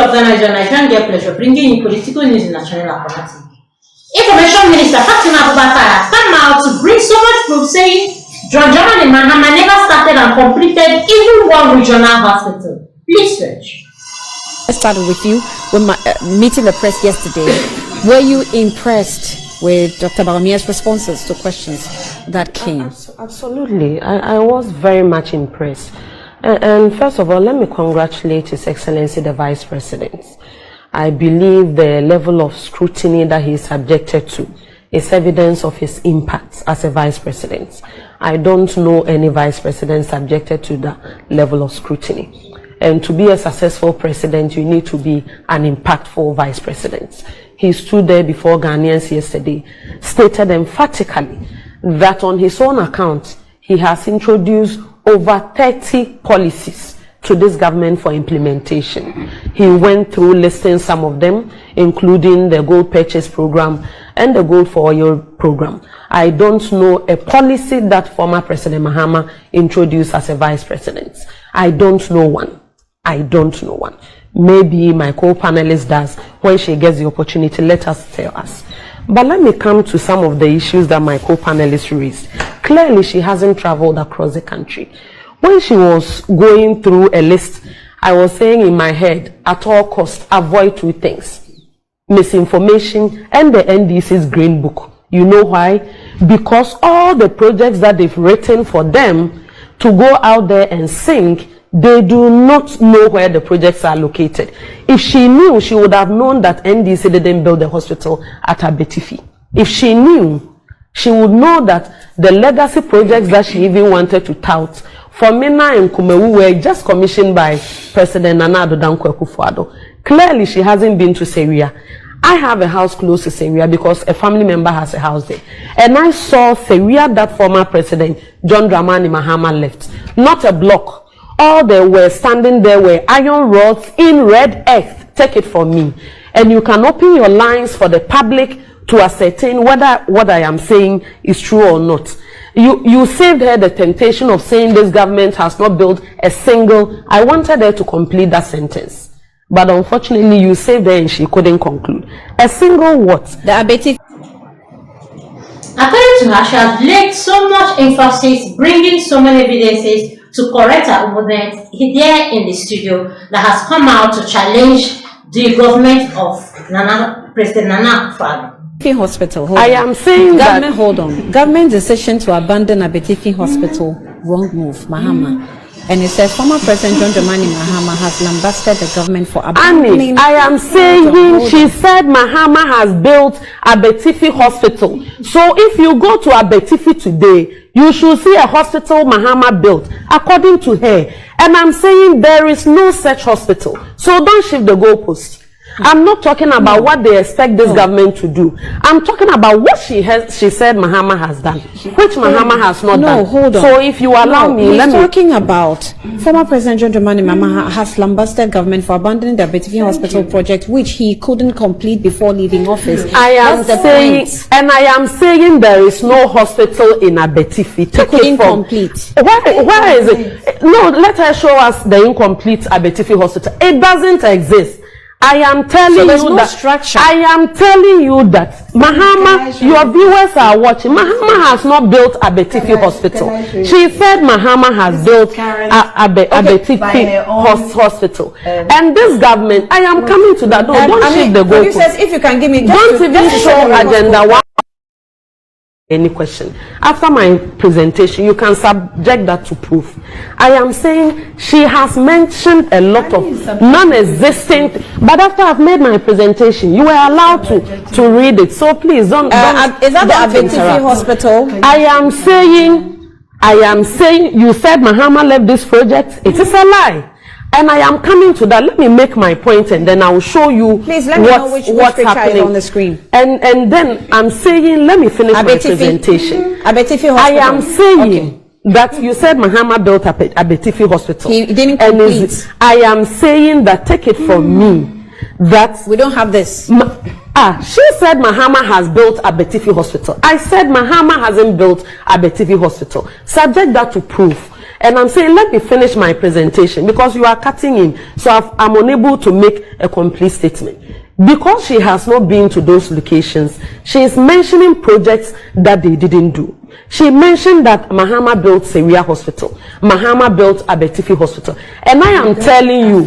of the Nigerian get pleasure bringing you political news in national appointment. Information Minister Fatima Abubakar come out to bring so much proof saying John and Mahama never started and completed even one regional hospital. Please search. I started with you when meeting the press yesterday. Were you impressed with Dr. Baromia's responses to questions that came? Absolutely. I was very much impressed. And first of all, let me congratulate His Excellency the Vice President. I believe the level of scrutiny that he is subjected to is evidence of his impact as a Vice President. I don't know any Vice President subjected to that level of scrutiny. And to be a successful president, you need to be an impactful Vice President. He stood there before Ghanaians yesterday, stated emphatically that on his own account, he has introduced over 30 policies to this government for implementation. He went through listing some of them, including the gold purchase program and the gold for oil program. I don't know a policy that former President Mahama introduced as a vice president. I don't know one. I don't know one. Maybe my co-panelist does. When she gets the opportunity, let us tell us. But let me come to some of the issues that my co-panelist raised. Clearly, she hasn't traveled across the country. When she was going through a list, I was saying in my head, at all costs, avoid two things: misinformation and the NDC's Green Book. You know why? Because all the projects that they've written for them to go out there and sing, they do not know where the projects are located. If she knew, she would have known that NDC didn't build the hospital at Abetifi. If she knew, she would know that the legacy projects that she even wanted to tout for Mina and Kumewu were just commissioned by President Nana Addo Dankwa Akufo-Addo. Clearly, she hasn't been to Seria. I have a house close to Seria because a family member has a house there. And I saw Seria that former President John Dramani Mahama left. Not a block. All they were standing there were iron rods in red earth. Take it from me. And you can open your lines for the public to ascertain whether what I am saying is true or not. You saved her the temptation of saying this government has not built a single. I wanted her to complete that sentence. But unfortunately, you saved her and she couldn't conclude. A single what? The Abetifi. According to her, she has laid so much emphasis, bringing so many evidences to correct her opponent here in the studio that has come out to challenge the government of President Nana Akufo-Addo. Hospital. I am saying government, hold on. Government decision to abandon Abetifi Hospital, wrong move, Mahama. And it says former President John Dramani Mahama has lambasted the government for abandoning. I am saying she said Mahama has built Abetifi Hospital. So if you go to Abetifi today, you should see a hospital Mahama built, according to her. And I'm saying there is no such hospital. So don't shift the goalpost. I'm not talking about what they expect this government to do. I'm talking about what she said Mahama has done, which Mahama has not done. No, hold on. So if you allow me, let me... talking about former President John Dramani Mahama has lambasted government for abandoning the Abetifi Hospital project, which he couldn't complete before leaving office. I am saying there is no hospital in Abetifi. Take it from complete. Where is it? No, let her show us the incomplete Abetifi Hospital. It doesn't exist. I am telling you that structure. I am telling you that Mahama, your viewers are watching. Mahama has not built Abetifi Hospital. She said Mahama has built Abetifi Hospital. And this government, I am coming to that. Don't shift the goalpost. If you can give me, don't even show agenda one. Any question after my presentation, you can subject that to proof. I am saying she has mentioned a lot of non-existent, but after I've made my presentation, you were allowed to read it. So please don't. Is that the Abetifi Hospital? I am saying you said Mahama left this project. It is a lie. And I am coming to that. Let me make my point and then I will show you. Please let me know which picture is on the screen. And then I'm saying, let me finish my presentation. Abetifi Hospital. I am saying that you said Mahama built Abetifi Hospital. He didn't complete. I am saying that, take it from me, that we don't have this. She said Mahama has built Abetifi Hospital. I said Mahama hasn't built Abetifi Hospital. Subject that to proof. And I'm saying, let me finish my presentation because you are cutting in. So I'm unable to make a complete statement. Because she has not been to those locations, she is mentioning projects that they didn't do. She mentioned that Mahama built Seria Hospital. Mahama built Abetifi Hospital. And I am telling you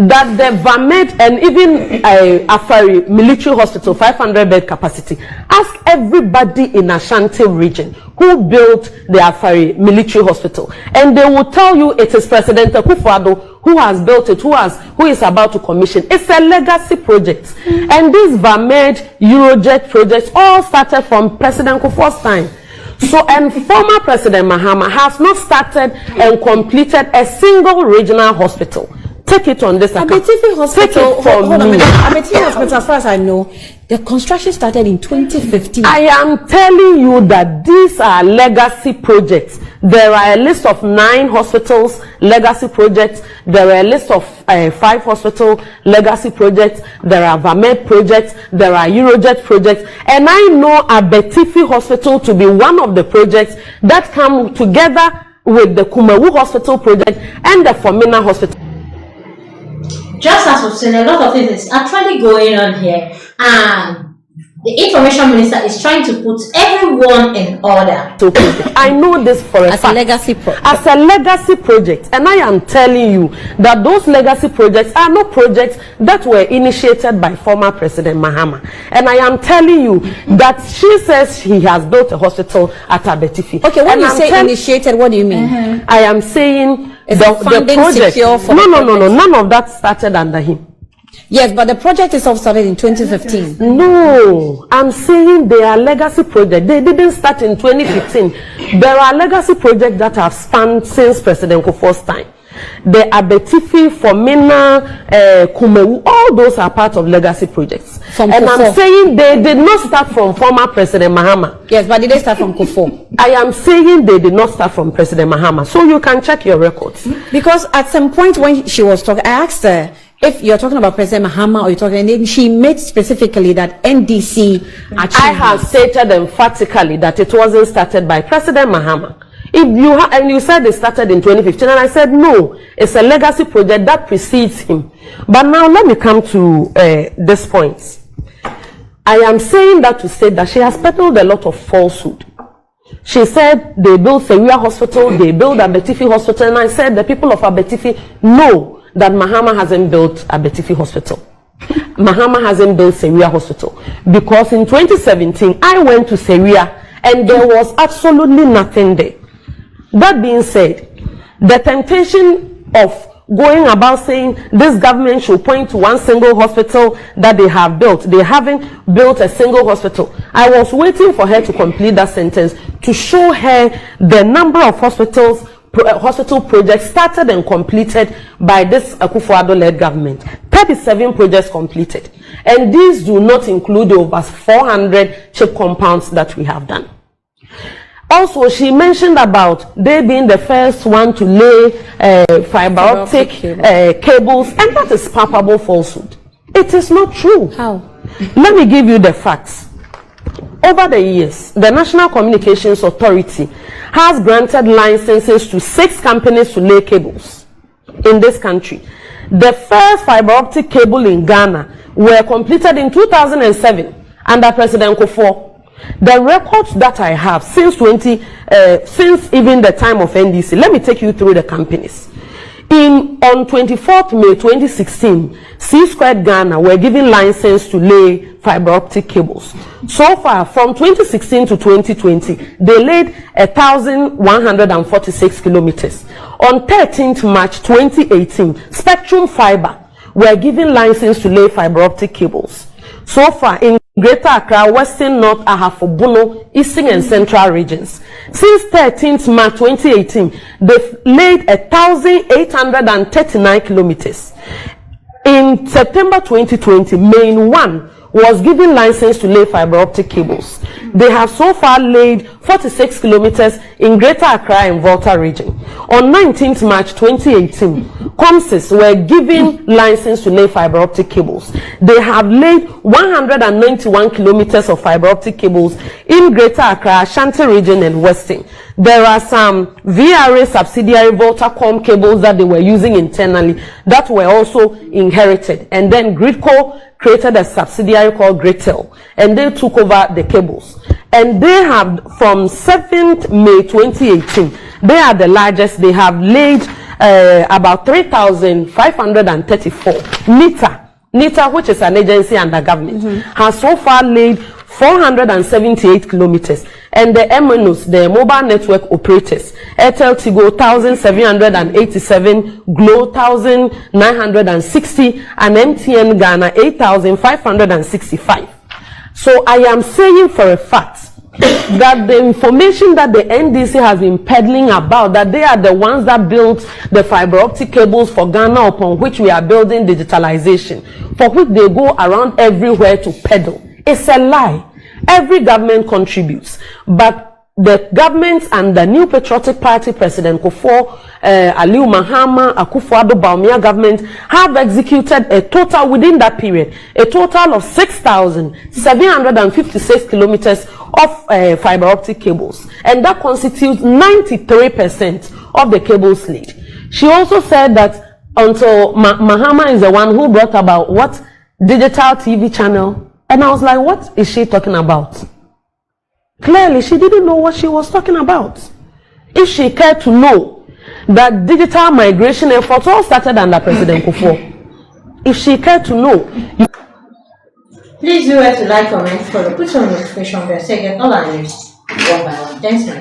that the Vamed and even Afari military hospital, 500-bed capacity, ask everybody in Ashanti region who built the Afari military hospital. And they will tell you it is President Akufo-Addo who has built it, who is about to commission. It's a legacy project. And these Vamed, Eurojet projects all started from President Kufuor's time. So, and former President Mahama has not started and completed a single regional hospital. Take it on this account. Abetifi Hospital, hold on a minute. Abetifi Hospital, as far as I know, the construction started in 2015. I am telling you that these are legacy projects. There are a list of 9 hospitals, legacy projects. There are a list of 5 hospital legacy projects. There are Vamed projects. There are Eurojet projects. And I know Abetifi Hospital to be one of the projects that come together with the Kumawu Hospital project and the Formina Hospital. Just as we've seen, a lot of things is actually going on here, and the information minister is trying to put everyone in order. So I know this for a fact. As a legacy project. As a legacy project. And I am telling you that those legacy projects are not projects that were initiated by former President Mahama. And I am telling you that she says he has built a hospital at Abetifi. Okay, when and you say initiated, what do you mean? I am saying the project. Secure for no. None of that started under him. Yes, but the project itself started in 2015. No, I'm saying they are legacy projects. They didn't start in 2015. There are legacy projects that have spanned since President Kufuor's time. The Abetifi, Formina, Kumewu, all those are part of legacy projects. From and Kufuor. I'm saying they did not start from former President Mahama. Yes, but did they start from Kufuor? I am saying they did not start from President Mahama. So you can check your records. Because at some point when she was talking, I asked her, if you're talking about President Mahama or you're talking, and she made specifically that NDC achieved. I have stated emphatically that it wasn't started by President Mahama. If you and you said it started in 2015, and I said no, it's a legacy project that precedes him. But now let me come to this point. I am saying that to say that she has peddled a lot of falsehood. She said they built Seria Hospital, they built Abetifi Hospital, and I said the people of Abetifi know that Mahama hasn't built Abetifi Hospital. Mahama hasn't built Seria Hospital. Because in 2017, I went to Seria and there was absolutely nothing there. That being said, the temptation of going about saying this government should point to one single hospital that they have built. They haven't built a single hospital. I was waiting for her to complete that sentence to show her the number of hospital projects started and completed by this Akufo-Addo-led government. 37 projects completed. And these do not include the over 400 chip compounds that we have done. Also, she mentioned about they being the first one to lay fiber optic cables, and that is palpable falsehood. It is not true. How? Let me give you the facts. Over the years, the National Communications Authority has granted licenses to 6 companies to lay cables in this country. The first fiber optic cable in Ghana were completed in 2007 under President Kufuor. The records that I have since even the time of NDC, let me take you through the companies. On 24th May 2016, C-Squared Ghana were given license to lay fiber optic cables. So far, from 2016 to 2020, they laid 1,146 kilometers. On 13th March 2018, Spectrum Fiber were given license to lay fiber optic cables. So far, in Greater Accra, Western, North, Ahafo-Bono, Eastern and Central regions. Since 13th March 2018, they've laid 1,839 kilometers. In September 2020, Main 1 was given license to lay fiber optic cables. They have so far laid 46 kilometers in Greater Accra and Volta region. On 19th March 2018, COMSIS were given license to lay fiber optic cables. They have laid 191 kilometers of fiber optic cables in Greater Accra, Ashanti region and Western. There are some VRA subsidiary Voltacom cables that they were using internally that were also inherited. And then Gridco created a subsidiary called Gretel, and they took over the cables. And they have, from 7th May 2018, they are the largest. They have laid about 3,534. NITA, which is an agency under government, has so far laid 478 kilometers. And the MNOs, the mobile network operators, Airtel Tigo 1,787, Glo 1,960, and MTN Ghana 8,565. So I am saying for a fact that the information that the NDC has been peddling about, that they are the ones that built the fiber optic cables for Ghana upon which we are building digitalization, for which they go around everywhere to peddle, it's a lie. Every government contributes, but the government and the New Patriotic Party President Kufuor, Aliu Mahama, Akufo-Addo Bawumia government have executed a total within that period, a total of 6,756 kilometers of fiber optic cables, and that constitutes 93% of the cables laid. She also said that until Mahama is the one who brought about what digital TV channel, and I was like, what is she talking about? Clearly, she didn't know what she was talking about. If she cared to know that digital migration efforts all started under President Kufuor, if she cared to know. Please do to like, comment, follow, put on notification bell so you get all our news one by one. Thanks, my